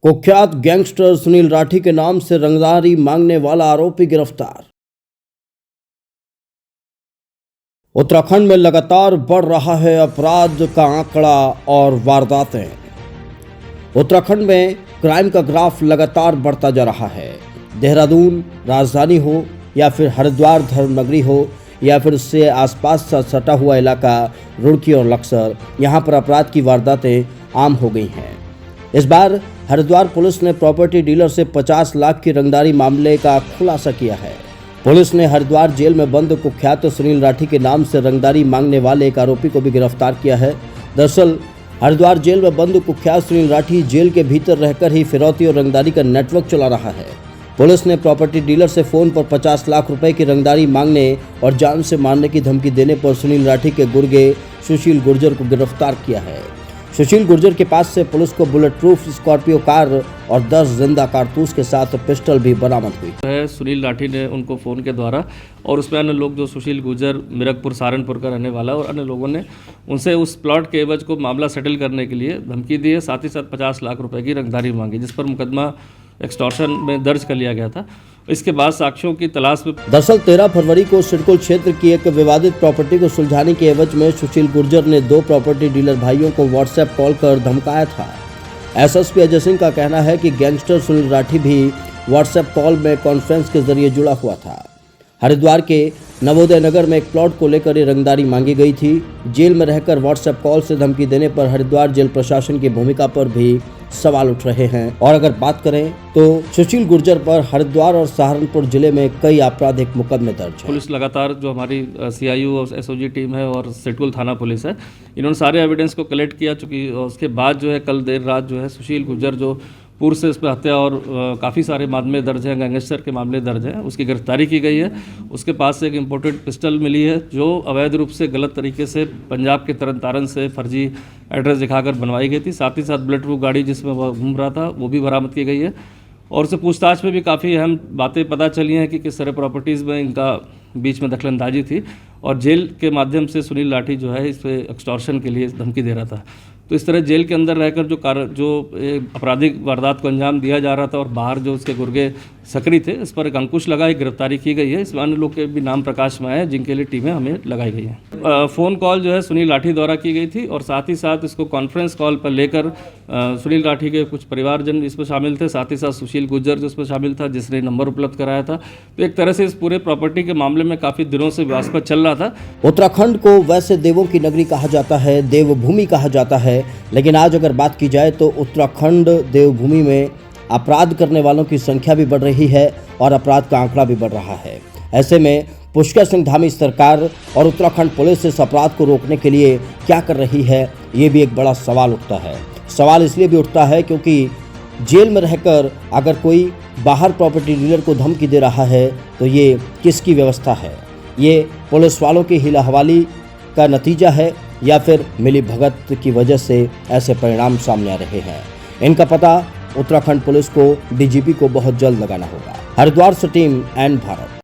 कुख्यात गैंगस्टर सुनील राठी के नाम से रंगदारी मांगने वाला आरोपी गिरफ्तार। उत्तराखंड में लगातार बढ़ रहा है अपराध का आंकड़ा और वारदातें। उत्तराखंड में क्राइम का ग्राफ लगातार बढ़ता जा रहा है। देहरादून राजधानी हो या फिर हरिद्वार धर्मनगरी हो या फिर उससे आसपास का सटा हुआ इलाका रुड़की और लक्सर, यहाँ पर अपराध की वारदातें आम हो गई हैं। इस बार हरिद्वार पुलिस ने प्रॉपर्टी डीलर से 50 लाख की रंगदारी मामले का खुलासा किया है। पुलिस ने हरिद्वार जेल में बंद कुख्यात सुनील राठी के नाम से रंगदारी मांगने वाले एक आरोपी को भी गिरफ्तार किया है। दरअसल हरिद्वार जेल में बंद कुख्यात सुनील राठी जेल के भीतर रहकर ही फिरौती और रंगदारी का नेटवर्क चला रहा है। पुलिस ने प्रॉपर्टी डीलर से फोन पर 50 लाख रुपए की रंगदारी मांगने और जान से मारने की धमकी देने पर सुनील राठी के गुर्गे सुशील गुर्जर को गिरफ्तार किया है। सुशील गुर्जर के पास से पुलिस को बुलेट प्रूफ स्कॉर्पियो कार और 10 जिंदा कारतूस के साथ पिस्टल भी बरामद हुई है। सुनील राठी ने उनको फ़ोन के द्वारा और उसमें अन्य लोग जो सुशील गुर्जर मिरकपुर सहारनपुर का रहने वाला और अन्य लोगों ने उनसे उस प्लॉट के एवज को मामला सेटल करने के लिए धमकी दी है। साथ ही साथ 50 लाख रुपए की रंगदारी मांगी, जिस पर मुकदमा एक्सटॉर्शन में दर्ज कर लिया गया था। इसके बाद साक्ष्यों की तलाश में दरअसल 13 फरवरी को सिडकुल क्षेत्र की एक विवादित प्रॉपर्टी को सुलझाने के एवज में सुशील गुर्जर ने 2 प्रॉपर्टी डीलर भाइयों को व्हाट्सएप कॉल कर धमकाया था। एसएसपी अजय सिंह का कहना है कि गैंगस्टर सुनील राठी भी व्हाट्सएप कॉल में कॉन्फ्रेंस के जरिए जुड़ा हुआ था। हरिद्वार के नवोदय नगर में एक प्लॉट को लेकर रंगदारी मांगी गई थी। जेल में रहकर व्हाट्सएप कॉल से धमकी देने पर हरिद्वार जेल प्रशासन की भूमिका पर भी सवाल उठ रहे हैं। और अगर बात करें तो सुशील गुर्जर पर हरिद्वार और सहारनपुर जिले में कई आपराधिक मुकदमे दर्ज हैं। पुलिस लगातार जो हमारी सीआईयू और एसओजी टीम है और सिडकुल थाना पुलिस है, इन्होंने सारे एविडेंस को कलेक्ट किया। चूँकि उसके बाद जो है कल देर रात जो है सुशील गुर्जर जो पूर्व से इस पर हत्या और काफ़ी सारे मामले दर्ज हैं, गैंगस्टर के मामले दर्ज हैं, उसकी गिरफ्तारी की गई है। उसके पास से एक इम्पोर्टेड पिस्टल मिली है जो अवैध रूप से गलत तरीके से पंजाब के तरन तारण से फर्जी एड्रेस दिखाकर बनवाई गई थी। साथ ही साथ बुलेट प्रूफ गाड़ी जिसमें वह घूम रहा था वो भी बरामद की गई है। और उससे पूछताछ में भी काफ़ी अहम बातें पता चली हैं कि किस तरह प्रॉपर्टीज़ में इनका बीच में दखलंदाजी थी और जेल के माध्यम से सुनील राठी जो है इस पर एक्सटॉर्शन के लिए धमकी दे रहा था। तो इस तरह जेल के अंदर रहकर जो आपराधिक वारदात को अंजाम दिया जा रहा था और बाहर जो उसके गुर्गे सक्रिय थे, इस पर एक अंकुश लगा, एक गिरफ्तारी की गई है। इसमें अन्य लोग के भी नाम प्रकाश में आए हैं जिनके लिए टीमें हमें लगाई गई हैं। फ़ोन कॉल जो है सुनील राठी द्वारा की गई थी और साथ ही साथ इसको कॉन्फ्रेंस कॉल पर लेकर सुनील राठी के कुछ परिवारजन इसमें शामिल थे। साथ ही साथ सुशील गुर्जर जो इसमें शामिल था, जिसने नंबर उपलब्ध कराया था। तो एक तरह से इस पूरे प्रॉपर्टी के मामले में काफ़ी दिनों से विवाद चल रहा था। उत्तराखंड को वैसे देवों की नगरी कहा जाता है, देवभूमि कहा जाता है, लेकिन आज अगर बात की जाए तो उत्तराखंड देवभूमि में अपराध करने वालों की संख्या भी बढ़ रही है और अपराध का आंकड़ा भी बढ़ रहा है। ऐसे में पुष्कर सिंह धामी सरकार और उत्तराखंड पुलिस इस अपराध को रोकने के लिए क्या कर रही है, ये भी एक बड़ा सवाल उठता है। सवाल इसलिए भी उठता है क्योंकि जेल में रहकर अगर कोई बाहर प्रॉपर्टी डीलर को धमकी दे रहा है तो ये किसकी व्यवस्था है? ये पुलिस वालों की हिला हवाली का नतीजा है या फिर मिली भगत की वजह से ऐसे परिणाम सामने आ रहे हैं? इनका पता उत्तराखंड पुलिस को, डीजीपी को बहुत जल्द लगाना होगा। हरिद्वार से टीम एन भारत।